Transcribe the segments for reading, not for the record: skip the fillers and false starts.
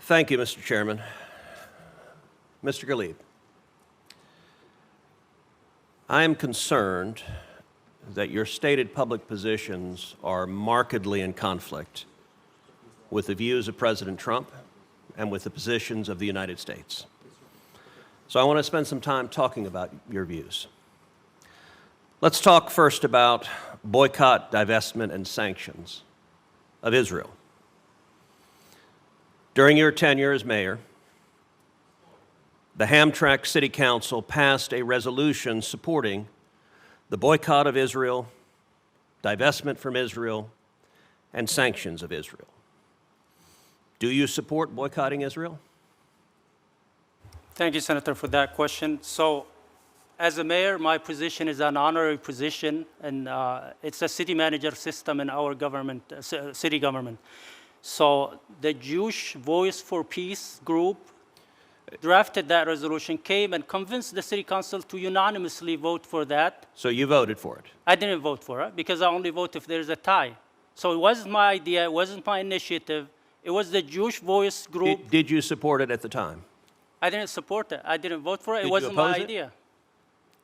Thank you, Mr. Chairman. Mr. Ghalib, I am concerned that your stated public positions are markedly in conflict with the views of President Trump and with the positions of the United States. So I want to spend some time talking about your views. Let's talk first about boycott, divestment, and sanctions of Israel. During your tenure as mayor, the Hamtramck City Council passed a resolution supporting the boycott of Israel, divestment from Israel, and sanctions of Israel. Do you support boycotting Israel? Thank you, Senator, for that question. So, as a mayor, my position is an honorary position, and it's a city manager system in our government, city government. So, the Jewish Voice for Peace group drafted that resolution, came and convinced the city council to unanimously vote for that. So you voted for it? I didn't vote for it because I only vote if there's a tie. So it wasn't my idea, it wasn't my initiative. It was the Jewish Voice group. Did you support it at the time? I didn't support it. I didn't vote for it. Did It you wasn't my oppose it? idea.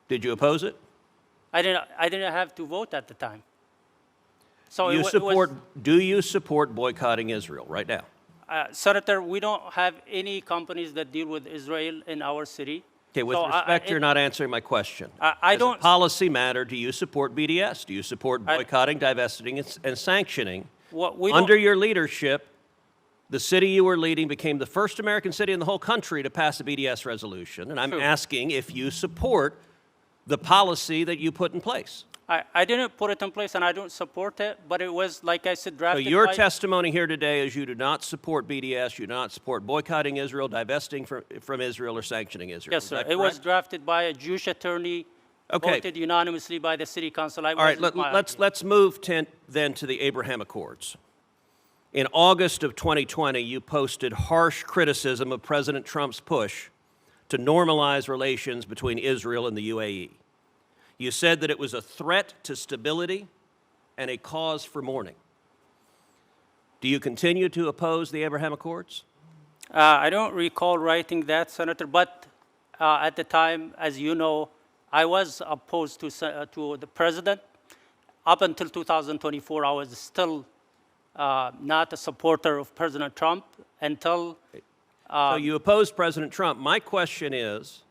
Did you oppose it? I didn't have to vote at the time. So Do you support boycotting Israel right now? Senator, we don't have any companies that deal with Israel in our city. Okay, with respect, you're not answering my question. I don't. As a policy matter, do you support BDS? Do you support boycotting, divesting, and sanctioning? Under your leadership, the city you were leading became the first American city in the whole country to pass a BDS resolution, and I'm asking if you support the policy that you put in place. I didn't put it in place, and I don't support it, but it was, like I said, drafted. So your testimony here today is you do not support BDS, you do not support boycotting Israel, divesting from Israel, or sanctioning Israel. Yes, sir. It was drafted by a Jewish attorney, voted unanimously by the city council. All right, let's move then to the Abraham Accords. In August of 2020, you posted harsh criticism of President Trump's push to normalize relations between Israel and the UAE. You said that it was a threat to stability and a cause for mourning. Do you continue to oppose the Abraham Accords? I don't recall writing that, Senator, but at the time, as you know, I was opposed to the president. Up until 2024, I was still not a supporter of President Trump until... So you opposed President Trump. My question is,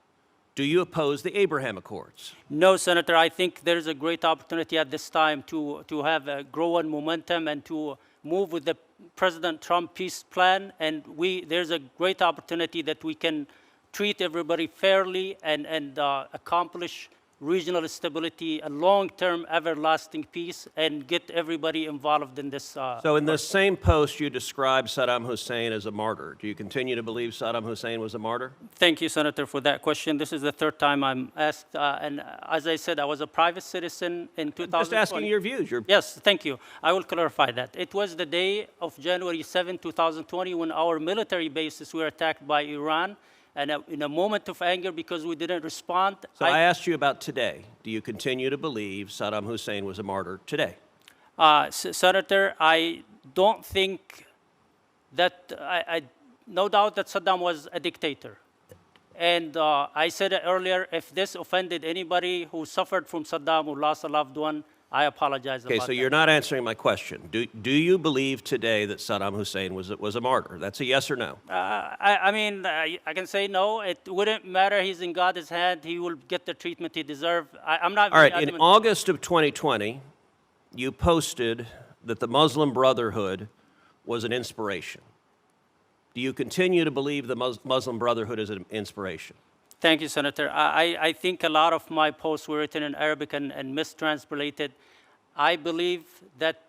do you oppose the Abraham Accords? No, Senator. I think there's a great opportunity at this time to have a growing momentum and to move with the President Trump peace plan. And there's a great opportunity that we can treat everybody fairly and accomplish regional stability, a long-term, everlasting peace, and get everybody involved in this. So in this same post, you described Saddam Hussein as a martyr. Do you continue to believe Saddam Hussein was a martyr? Thank you, Senator, for that question. This is the third time I'm asked. And as I said, I was a private citizen in 2020. I'm just asking your views. Yes, thank you. I will clarify that. It was the day of January 7, 2020, when our military bases were attacked by Iran. And in a moment of anger, because we didn't respond. So I asked you about today. Do you continue to believe Saddam Hussein was a martyr today? Senator, I don't think that, no doubt that Saddam was a dictator. And I said it earlier, if this offended anybody who suffered from Saddam, who lost a loved one, I apologize about that. Okay, so you're not answering my question. Do you believe today that Saddam Hussein was a martyr? That's a yes or no. I can say no. It wouldn't matter. He's in God's hand. He will get the treatment he deserves. I'm not. All right, in August of 2020, you posted that the Muslim Brotherhood was an inspiration. Do you continue to believe the Muslim Brotherhood is an inspiration? Thank you, Senator. I think a lot of my posts were written in Arabic and mistranslated. I believe that,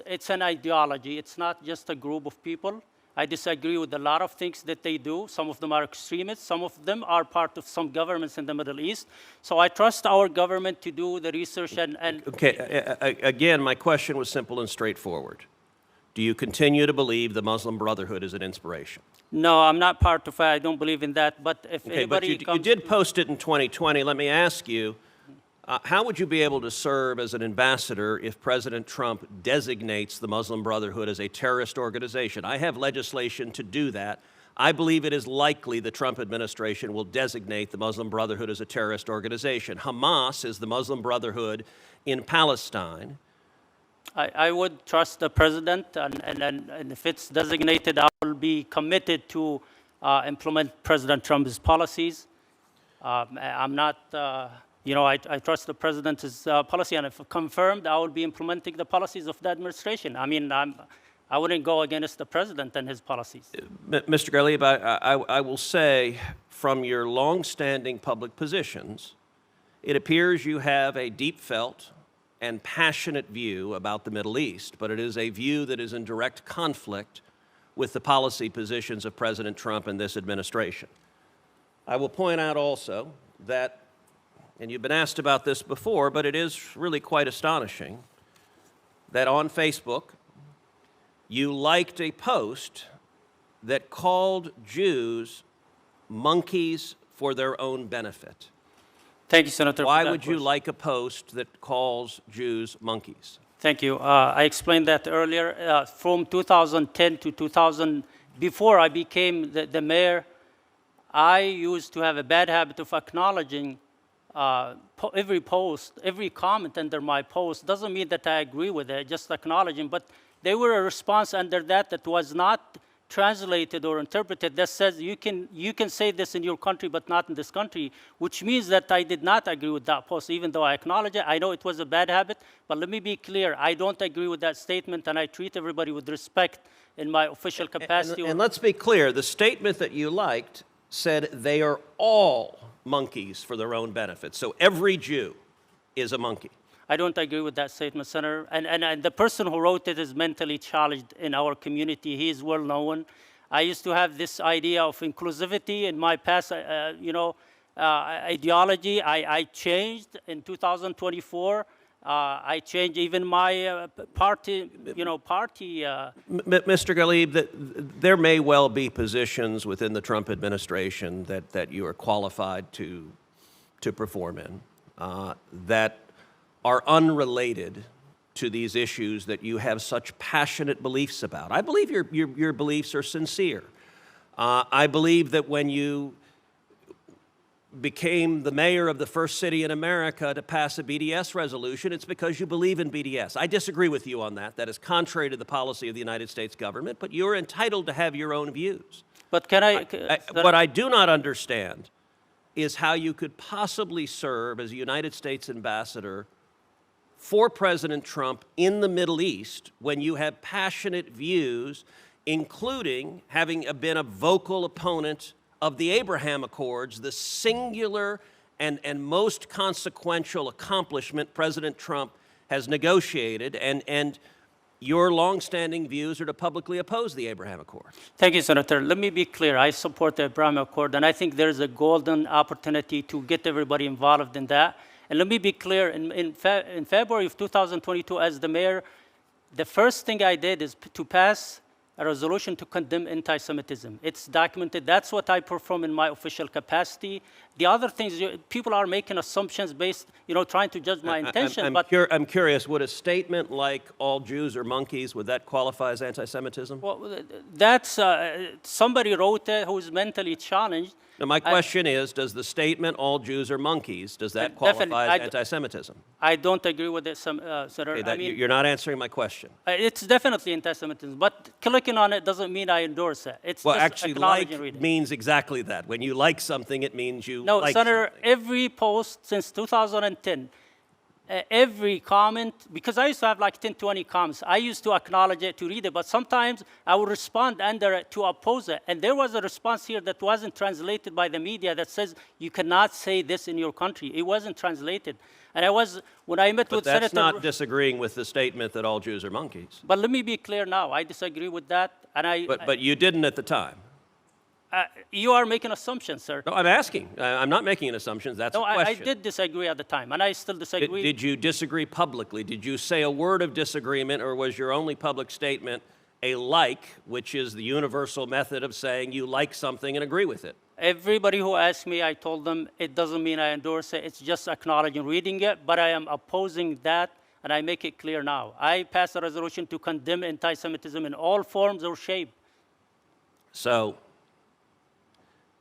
it's an ideology. It's not just a group of people. I disagree with a lot of things that they do. Some of them are extremists. Some of them are part of some governments in the Middle East. So I trust our government to do the research and Okay, again, my question was simple and straightforward. Do you continue to believe the Muslim Brotherhood is an inspiration? No, I'm not part of it. I don't believe in that. But if you did post it in 2020. Let me ask you, How would you be able to serve as an ambassador if President Trump designates the Muslim Brotherhood as a terrorist organization? I have legislation to do that. I believe it is likely the Trump administration will designate the Muslim Brotherhood as a terrorist organization. Hamas is the Muslim Brotherhood in Palestine. I would trust the president, and if it's designated, I will be committed to implement President Trump's policies. I'm not, I trust the president's policy, and if confirmed, I will be implementing the policies of the administration. I mean, I wouldn't go against the president and his policies. Mr. Ghalib, I will say, from your long-standing public positions, it appears you have a deep-felt and passionate view about the Middle East, but it is a view that is in direct conflict with the policy positions of President Trump and this administration. I will point out also that, and you've been asked about this before, but it is really quite astonishing, that on Facebook, you liked a post that called Jews monkeys for their own benefit. Thank you, Senator. Why would you like a post that calls Jews monkeys? Thank you. I explained that earlier. From 2010 to 2000, before I became the mayor, I used to have a bad habit of acknowledging every post, every comment under my post. Doesn't mean that I agree with it, just acknowledging. But there were a response under that was not translated or interpreted that says you can say this in your country but not in this country, which means that I did not agree with that post, even though I acknowledge it. I know it was a bad habit, but let me be clear. I don't agree with that statement, and I treat everybody with respect in my official capacity. And let's be clear, the statement that you liked said they are all monkeys for their own benefit. So every Jew is a monkey. I don't agree with that statement, Senator. And the person who wrote it is mentally challenged in our community. He is well known. I used to have this idea of inclusivity in my past, ideology. I changed in 2024. I changed even my party, Mr. Ghalib, there may well be positions within the Trump administration that you are qualified to perform in that are unrelated to these issues that you have such passionate beliefs about. I believe your beliefs are sincere. I believe that when you became the mayor of the first city in America to pass a BDS resolution, it's because you believe in BDS. I disagree with you on that. That is contrary to the policy of the United States government, but you're entitled to have your own views. But what I do not understand is how you could possibly serve as a United States ambassador for President Trump in the Middle East when you have passionate views, including having been a vocal opponent of the Abraham Accords, the singular and most consequential accomplishment President Trump has negotiated, and your longstanding views are to publicly oppose the Abraham Accord. Thank you, Senator. Let me be clear. I support the Abraham Accord, and I think there's a golden opportunity to get everybody involved in that. And let me be clear, in February of 2022, as the mayor, the first thing I did is to pass a resolution to condemn anti-Semitism. It's documented. That's what I perform in my official capacity. The other things, people are making assumptions based, trying to judge my intention. I'm curious, would a statement like all Jews are monkeys, would that qualify as anti-Semitism? Well, that's, somebody wrote it who's mentally challenged. Now, my question is, does the statement all Jews are monkeys, does that qualify as anti-Semitism? I don't agree with it, Senator. Okay, you're not answering my question. It's definitely anti-Semitism, but clicking on it doesn't mean I endorse it. It's well, just actually, like means exactly that. When you like something, it means you like Senator, something. every post since 2010, every comment, because I used to have like 10, 20 comments, I used to acknowledge it, to read it, but sometimes I would respond under it to oppose it. And there was a response here that wasn't translated by the media that says, you cannot say this in your country. It wasn't translated. And when I met with Senator... But that's not disagreeing with the statement that all Jews are monkeys. But let me be clear now, I disagree with that. And But you didn't at the time. You are making assumptions, sir. No, I'm asking. I'm not making an assumption. That's a question. I did disagree at the time, and I still disagree. Did you disagree publicly? Did you say a word of disagreement, or was your only public statement a like, which is the universal method of saying you like something and agree with it? Everybody who asked me, I told them it doesn't mean I endorse it. It's just acknowledging reading it, but I am opposing that, and I make it clear now. I passed a resolution to condemn anti-Semitism in all forms or shape. So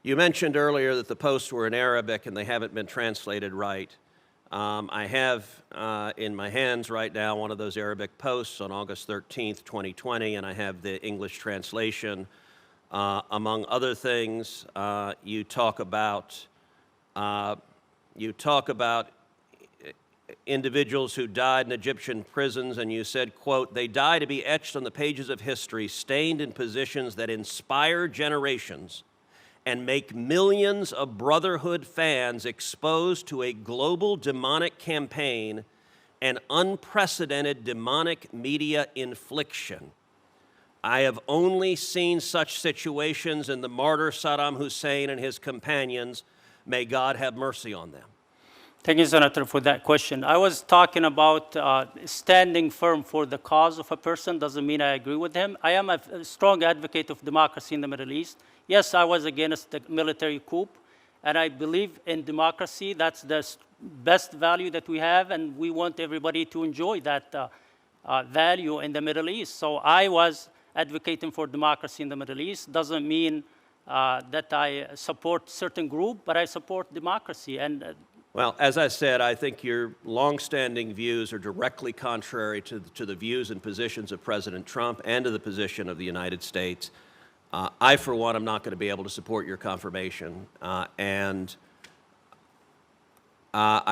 you mentioned earlier that the posts were in Arabic and they haven't been translated right. I have in my hands right now one of those Arabic posts on August 13th, 2020, and I have the English translation. Among other things, you talk about individuals who died in Egyptian prisons, and you said, quote, "They die to be etched on the pages of history, stained in positions that inspire generations and make millions of Brotherhood fans exposed to a global demonic campaign and unprecedented demonic media infliction. I have only seen such situations in the martyr Saddam Hussein and his companions. May God have mercy on them." Thank you, Senator, for that question. I was talking about standing firm for the cause of a person. Doesn't mean I agree with him. I am a strong advocate of democracy in the Middle East. Yes, I was against the military coup, and I believe in democracy. That's the best value that we have, and we want everybody to enjoy that value in the Middle East. So I was advocating for democracy in the Middle East. Doesn't mean that I support certain group, but I support democracy. And well, as I said, I think your longstanding views are directly contrary to the views and positions of President Trump and to the position of the United States. I, for one, am not going to be able to support your confirmation. I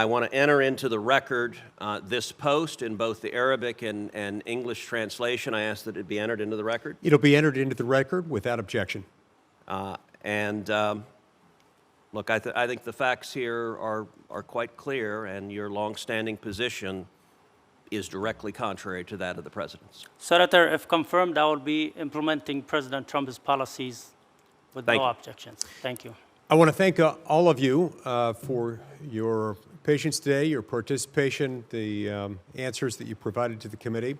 want to enter into the record this post in both the Arabic and English translation. I ask that it be entered into the record. It'll be entered into the record without objection. Look, I think the facts here are quite clear, and your longstanding position is directly contrary to that of the President's. Senator, if confirmed, I will be implementing President Trump's policies with no objections. Thank you. I want to thank all of you for your patience today, your participation, the answers that you provided to the committee.